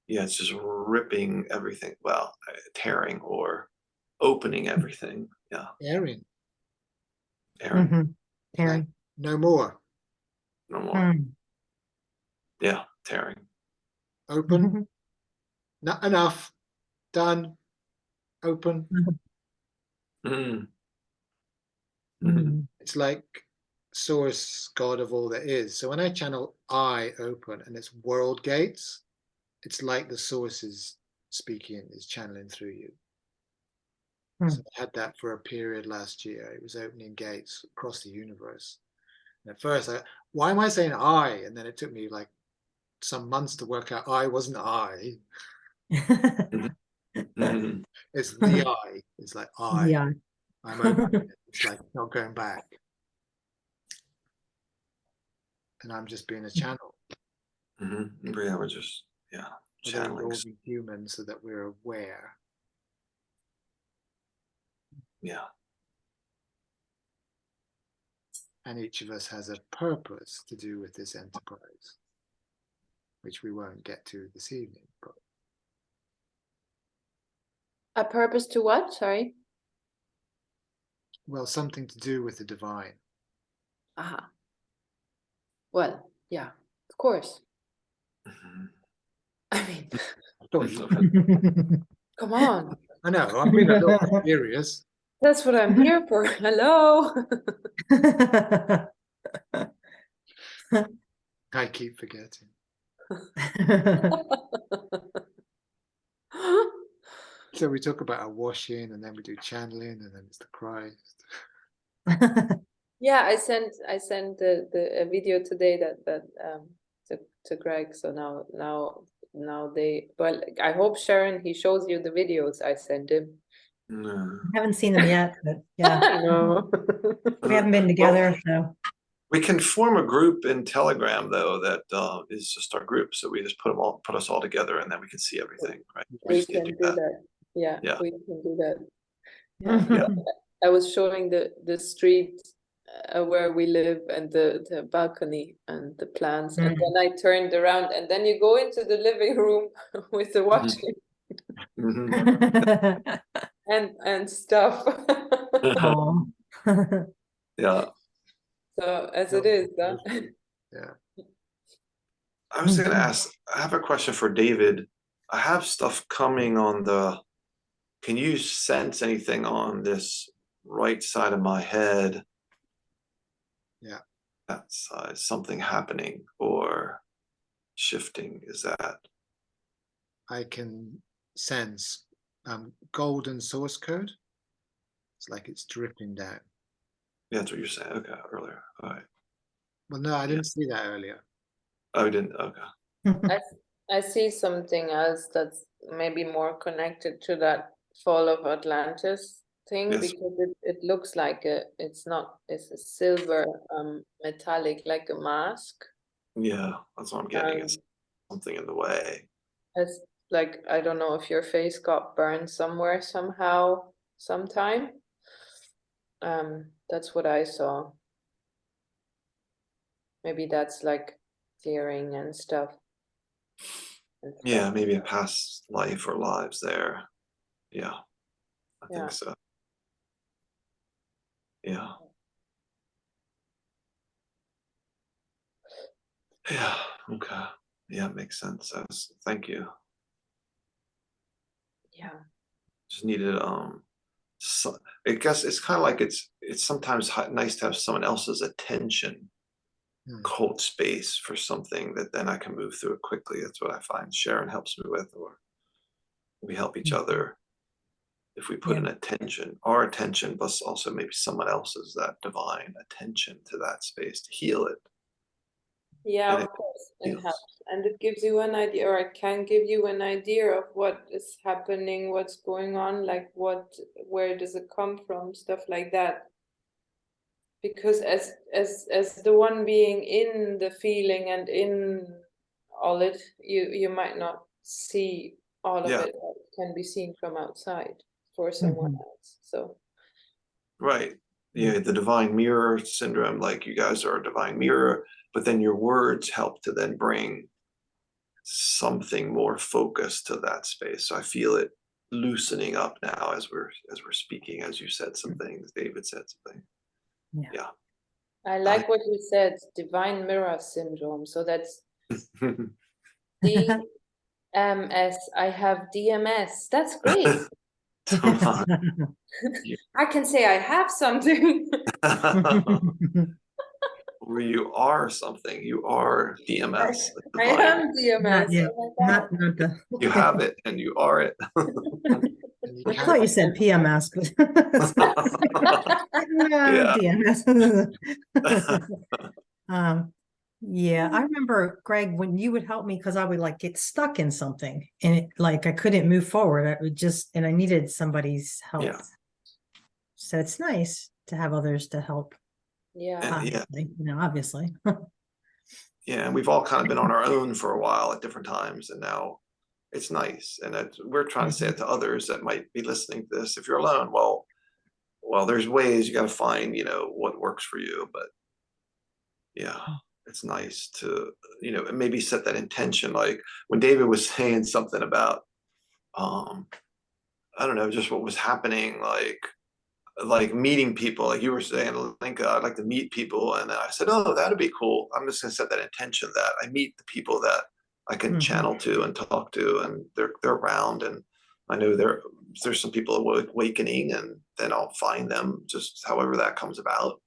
It's just ripping everything. Well, tearing or opening everything. Yeah. Tearing. Tearing. Mhm. Tearing. Like, no more. No more. Mm. Yeah. Tearing. Open. Not enough. Done. Open. Mm. Mm. It's like source, God of all that is. So when I channel I open and it's world gates, it's like the source is speaking, is channeling through you. So I had that for a period last year. It was opening gates across the universe. And at first, why am I saying I? And then it took me like some months to work out I wasn't I. Mhm. It's the I. It's like I. Yeah. I'm opening it. It's like not going back. And I'm just being a channel. Yeah, we're just channeling. All be human so that we're aware. Yeah. And each of us has a purpose to do with this enterprise, which we won't get to this evening. But A purpose to what? Sorry. well, something to do with the divine. Aha. Well, yeah, of course. Mhm. I mean, I thought you. come on. I know. I'm being a little bit serious. That's what I'm here for. Hello. I keep forgetting. So we talk about a washing, and then we do channeling, and then it's the Christ. Yeah, I sent the a video today that to Greg. So now they, well, I hope Sharon, he shows you the videos I sent him. No. I haven't seen them yet, but yeah, No. we haven't been together, so. We can form a group in Telegram though that is just our group. So we just put us all together, and then we can see everything, right? We just can need to do that. Yeah, Yeah. we can do that. Yeah. Yeah. I was showing the street where we live and the balcony and the plants, and then I turned around, and then you go into the living room with the washing and stuff. Oh. Yeah. So as it is, huh? Yeah. I was going to ask. I have a question for David. I have stuff coming on the, can you sense anything on this right side of my head? Yeah. That side, something happening or shifting, is that? I can sense golden source code. It's like it's dripping down. Yeah, that's what you're saying. Okay, earlier. All right. Well, no, I didn't see that earlier. Oh, you didn't? Okay. I see something else that's maybe more connected to that fall of Atlantis thing, Yes. because it looks like it's a silver metallic, like a mask. Yeah, that's what I'm getting. It's Um, something in the way. It's like, I don't know if your face got burned somewhere somehow sometime. That's what I saw. Maybe that's like clearing and stuff. Yeah, maybe a past life or lives there. Yeah, I Yeah. think so. Yeah. Yeah, okay. Yeah, makes sense. Thank you. Yeah. Just needed so, I guess it's kind of like it's sometimes nice to have someone else's attention, hold space for something that then I can move through it quickly. That's what I find Sharon helps me with, or we help each other if we put Yeah. an attention, our attention, plus also maybe someone else's, that divine attention to that space to heal it. Yeah, And of course, it heals. helps. And it gives you an idea, or it can give you an idea of what is happening, what's going on, like where does it come from, stuff like that. Because as the one being in the feeling and in all it, you might not see all of Yeah. it that can be seen from outside for someone else. So Right. Yeah, the divine mirror syndrome, like you guys are a divine mirror, but then your words help to then bring something more focused to that space. So I feel it loosening up now as we're speaking, as you said some things, David said something. Yeah. I like what you said, divine mirror syndrome. So that's DMS. I have DMS. That's great. I can say I have something. Where you are something, you are DMS. I am DMS. Yeah, Oh my God. not the. You have it and you are it. And you I can thought you said PMS, but Yeah. DMS. Yeah, I remember, Greg, when you would help me because I would like get stuck in something and it like I couldn't move forward. I would just, and I needed somebody's help. Yeah. So it's nice to have others to help. Yeah. Obviously, obviously. Yeah, and we've all kind of been on our own for a while at different times, and now it's nice. And we're trying to say it to others that might be listening to this. If you're alone, well, there's ways you got to find, what works for you. But yeah, it's nice to, maybe set that intention. Like when David was saying something about, I don't know, just what was happening, like meeting people, like you were saying, Linka, I'd like to meet people. And then I said, oh, that'd be cool. I'm just gonna set that intention that I meet the people that I can channel to and talk to, and they're around. And I know there's some people awakening, and then I'll find them just however that comes about,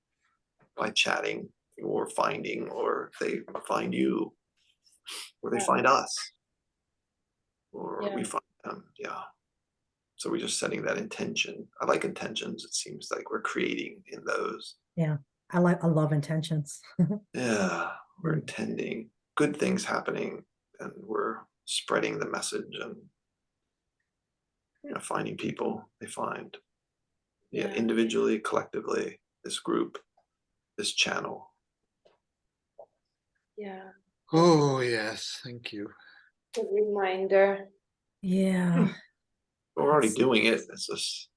by chatting or finding, or they find you, or they find us, or we find them. Yeah. So we're just setting that intention. I like intentions. It seems like we're creating in those. Yeah, I love intentions. Yeah, we're intending good things happening, and we're spreading the message, and finding people they find. Yeah, individually, collectively, this group, this channel. Yeah. Oh yes, thank you. A reminder. Yeah. We're already doing it. It's just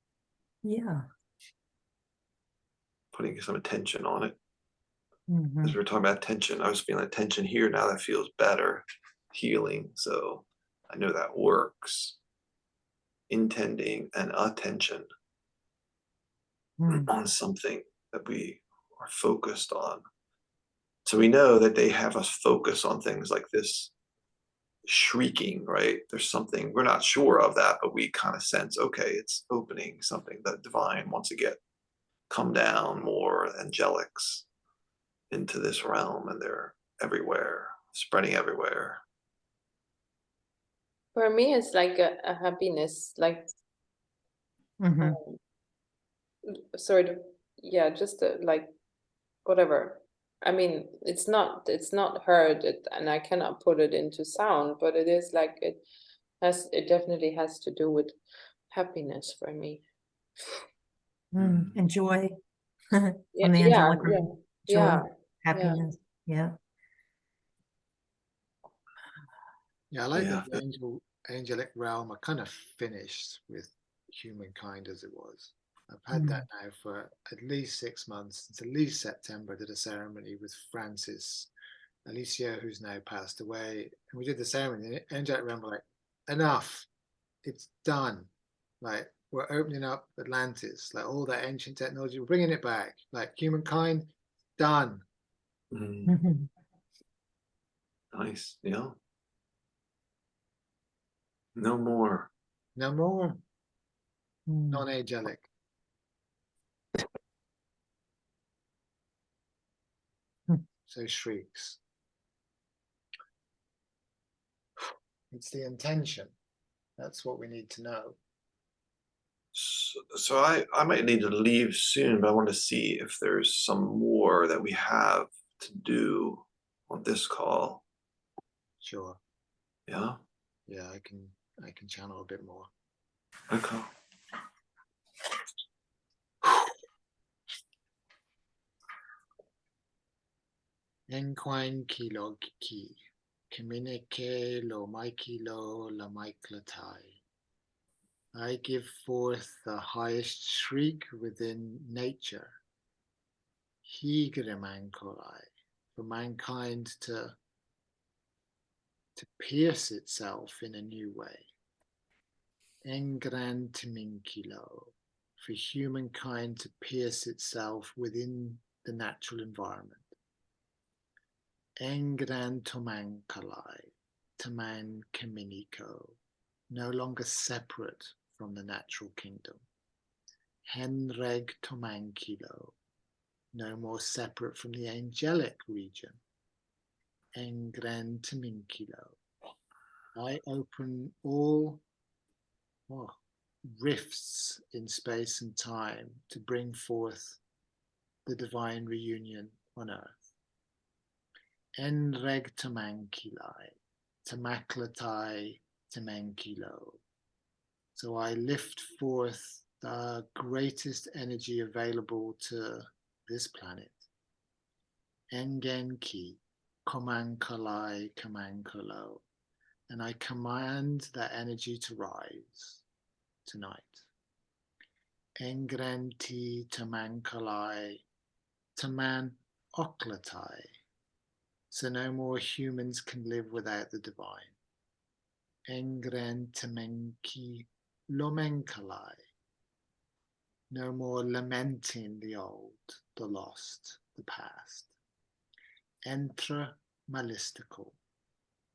putting some attention on it. As we were talking about tension, I was feeling tension here. Now that feels better, healing. So I know that works. Intending and attention on something that we are focused on. So we know that they have us focus on things like this shrieking, right? There's something, we're not sure of that, but we kind of sense, okay, it's opening something. The divine wants to come down more angelics into this realm, and they're everywhere, spreading everywhere. For me, it's like a happiness, like Mhm. sort of, yeah, just like whatever. I mean, it's not heard, and I cannot put it into sound, but it is like it definitely has to do with happiness for me. And joy. Yeah, On the yeah, angelic yeah, realm. Joy, yeah, happiness. Yeah. Yeah, I like Yeah. that the angelic realm are kind of finished with humankind as it was. I've had that now for at least 6 months. Since at least September. I did a ceremony with Francis Alicia, who's now passed away. And we did the ceremony. The angelic realm were like, enough. It's done. Like, we're opening up Atlantis. Like, all that ancient technology, we're bringing it back. Like, humankind, done. Mm, Mhm. nice. Yeah. No more. No more Mm. non-angelic. So shrieks. It's the intention. That's what we need to know. So I might need to leave soon, but I want to see if there's some more that we have to do on this call. Sure. Yeah. Yeah, I can channel a bit more. Okay. Enquine kilo ki. Communique lo maikilo la maiklatai. I give forth the highest shriek within nature. Higremankolai. For mankind to pierce itself in a new way. Engrantiminquilo, for humankind to pierce itself within the natural environment. Engrantomankalai, Taman Kaminiko, no longer separate from the natural kingdom. Henreg Tomankilo, no more separate from the angelic region. Engrantiminquilo, I open all rifts in space and time to bring forth the divine reunion on earth. Enreg Tamankilai, Tamaklatai Tamankilo. So I lift forth the greatest energy available to this planet. Engenki, Komankalai Kamankolo. And I command that energy to rise tonight. Engranti Tamankalai Taman Oklatai. So no more humans can live without the divine. Engran Tamenki Lomenkalai. No more lamenting the old, the lost, the past. Enter malistical.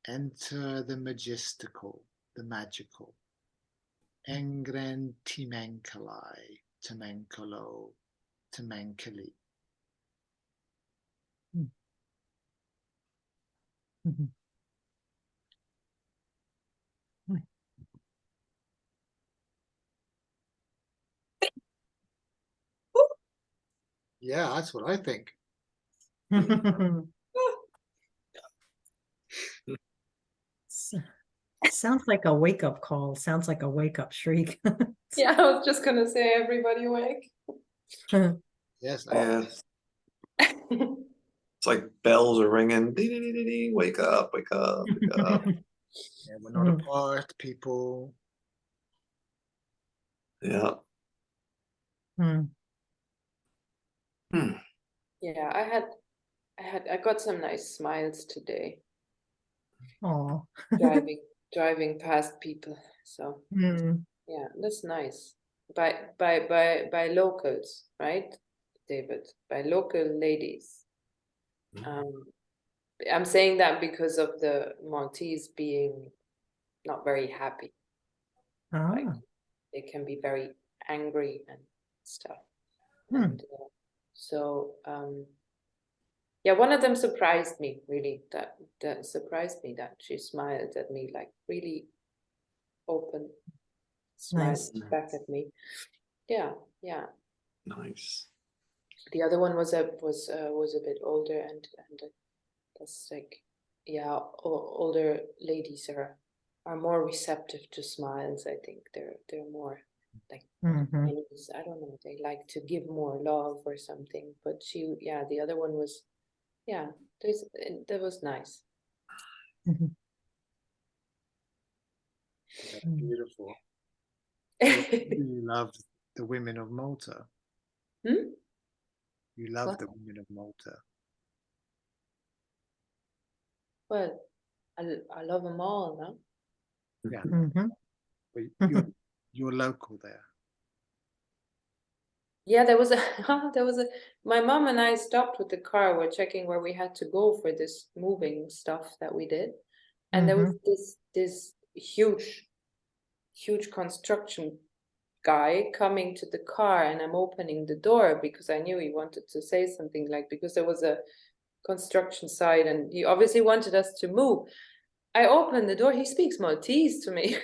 Enter the majestical, the magical. Engren Timenkalai, Temenkalo, Temenkali. Mhm. Yeah, that's what I think. Sounds like a wake up call. Sounds like a wake up shriek. Yeah, I was just gonna say, everybody awake. Yes, Yeah. It's like bells are ringing. Ding, ding, ding, ding, ding. Wake up, wake up, wake up. yeah, we're not apart, people. Yeah. Mm. Yeah, I got some nice smiles today Aw. driving past people. So Mm. yeah, that's nice. By locals, right, David? By local ladies. I'm saying that because of the Maltese being not very happy. Like Ah, they can be very angry and stuff. Hmm. And so yeah, one of them surprised me really. That surprised me that she smiled at me, like really open, smiled Nice. back at me. Yeah, yeah. Nice. The other one was a bit older, and that's like, yeah, older ladies are more receptive to smiles. I think they're more like Mhm. Chinese, I don't know, they like to give more love or something. But yeah, the other one was, yeah, that was nice. Mhm. Yeah, Mm. beautiful. So you loved the women of Malta. Hmm? You love What? the women of Malta. Well, I love them all, no? Yeah, Mhm. but Mhm. you're local there. Yeah, there was a my mom and I stopped with the car. We're checking where we had to go for this moving stuff that we did. And there was Mhm. this huge construction guy coming to the car, and I'm opening the door because I knew he wanted to say something, like, because there was a construction site and he obviously wanted us to move. I opened the door, he speaks Maltese to me.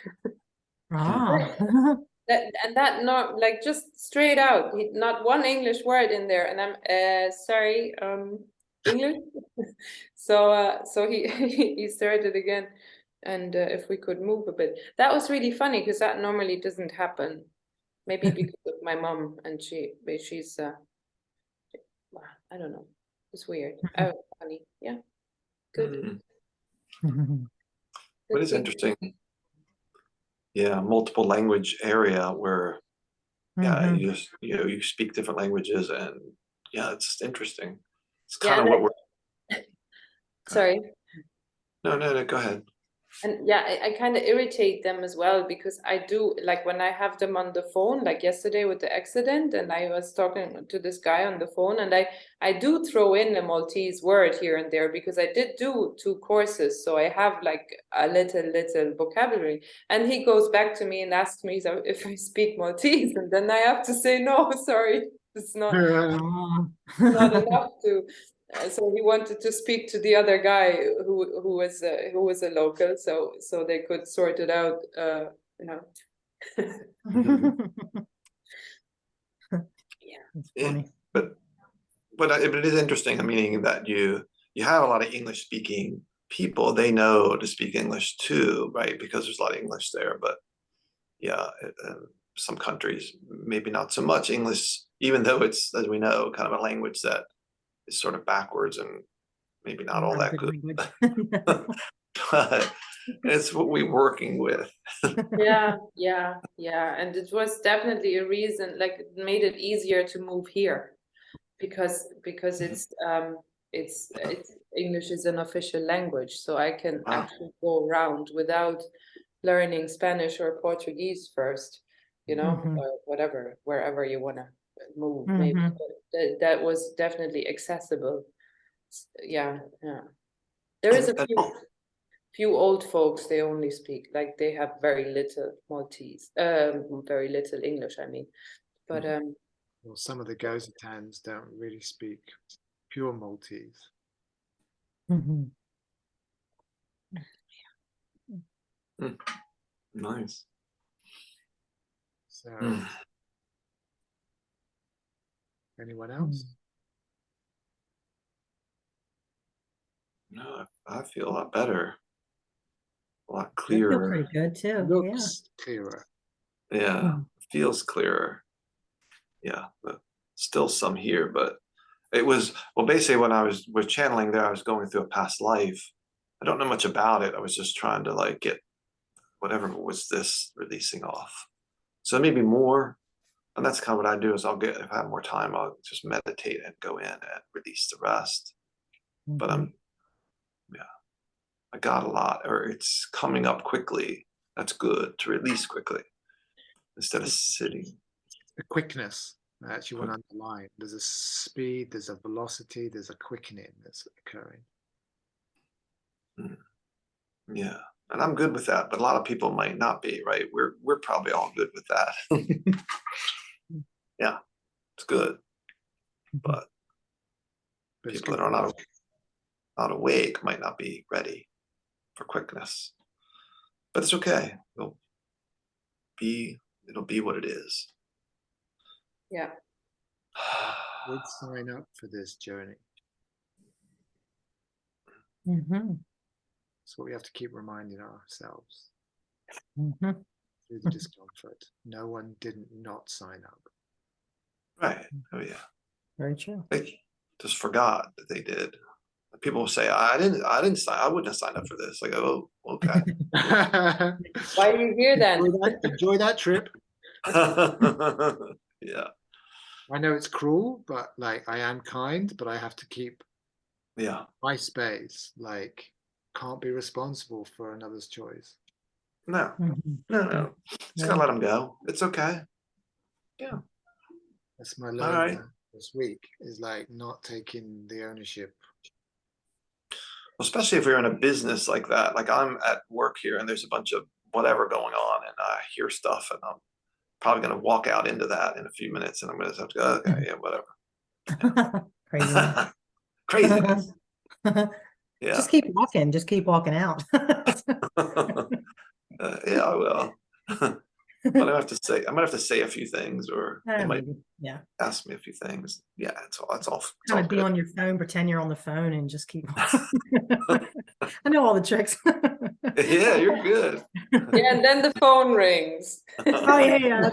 Ah. That not like just straight out, not one English word in there, and I'm sorry, English. So he he started again, and if we could move a bit. That was really funny because that normally doesn't happen. Maybe because of my mom, and she's well, I don't know. It's weird. Oh, funny. Yeah, good. Mm. Mhm. What Good is thing. interesting? Yeah, multiple language area where yeah, Mhm. you speak different languages, and yeah, it's just interesting. It's Yeah, kind of and what we're. sorry. No, go ahead. And yeah, I kind of irritate them as well, because I do, like, when I have them on the phone, like yesterday with the accident, and I was talking to this guy on the phone, and I do throw in a Maltese word here and there because I did do 2 courses, so I have like a little vocabulary. And he goes back to me and asks me if I speak Maltese, and then I have to say no, sorry, it's not Ah. not enough to. So he wanted to speak to the other guy who was a local, so they could sort it out. You know. Yeah. That's It- funny. but it is interesting, meaning that you have a lot of English speaking people. They know to speak English too, right? Because there's a lot of English there. But yeah, some countries maybe not so much English, even though it's, as we know, kind of a language that is sort of backwards and maybe not all Not a that good good. language. But it's what we're working with. Yeah, and it was definitely a reason, like, it made it easier to move here, because it's English is an official language, so I can Wow. actually go around without learning Spanish or Portuguese first, Mhm. or whatever, wherever you want to move, maybe. Mhm. But that was definitely accessible. Yeah. There is a And few old folks, they only speak, like, they have very little Maltese, very little English, I mean. But Well, some of the Gozo towns don't really speak pure Maltese. Mhm. nice. So, Mm. anyone else? No, I feel a lot better, a lot I feel clearer. pretty good too. Yeah. Looks clearer. Yeah, Mhm. feels clearer. Yeah, but still some here. But it was, well, basically when I was channeling there, I was going through a past life. I don't know much about it. I was just trying to like get whatever was this releasing off. So maybe more. And that's kind of what I do is if I have more time, I'll just meditate and go in and release the rest. But Mhm. I got a lot, or it's coming up quickly. That's good to release quickly instead of sitting. The quickness I actually want to underline. There's a speed, there's a velocity, there's a quickening that's occurring. Yeah, and I'm good with that, but a lot of people might not be, right? We're probably all good with that. Yeah, it's good, but But it's people good that are for not awake might not be ready for quickness. But it's okay. It'll be what it is. Yeah. Let's sign up for this journey. Mhm, That's what we have to keep reminding ourselves mhm. through the discomfort. No one didn't not sign up. Right. Oh yeah. Very true. They just forgot that they did. People will say, I wouldn't have signed up for this. Like, oh, okay. Why are you here then? Enjoy that trip. Yeah. I know it's cruel, but like I am kind, but I have to keep Yeah. my space. Like, can't be responsible for another's choice. No. Mhm. No. Just gotta let them go. It's okay. Yeah. That's my All learning right. this week, is like not taking the ownership. Especially if you're in a business like that. Like I'm at work here and there's a bunch of whatever going on and I hear stuff and I'm probably going to walk out into that in a few minutes and I'm going to have to go, okay, yeah, whatever. Craziness. Craziness. Yeah. Just keep walking. Just keep walking out. Yeah, I will. But I have to say, I'm gonna have to say a few things, or they might Maybe. Yeah. ask me a few things. Yeah, it's all Kind of be good. on your phone, pretend you're on the phone and just keep I know all the tricks. Yeah, you're good. Yeah, and then the phone rings. Oh yeah, yeah.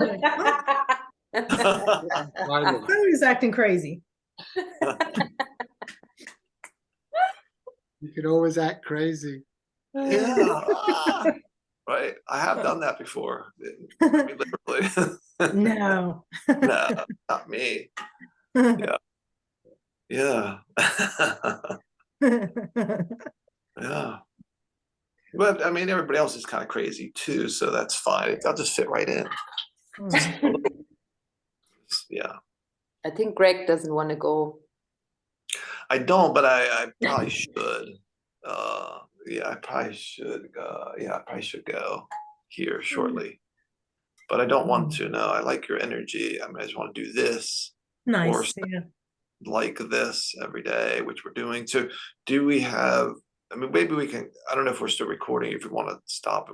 Like, Silent. phone is acting crazy. You can always act crazy. Yeah. Right. I have done that before. I mean, literally. No. No, not me. Yeah. Yeah. Yeah. But I mean, everybody else is kind of crazy too, so that's fine. I'll just fit right in. Yeah. I think Greg doesn't want to go. I don't, but I probably should. Yeah, I probably should. Yeah, I probably should go here shortly. But I don't want to. No, I like your energy. I mean, I just want to do this or Nice. Yeah. like this every day, which we're doing. So, do we have? I mean, maybe we can. I don't know if we're still recording. If we want to stop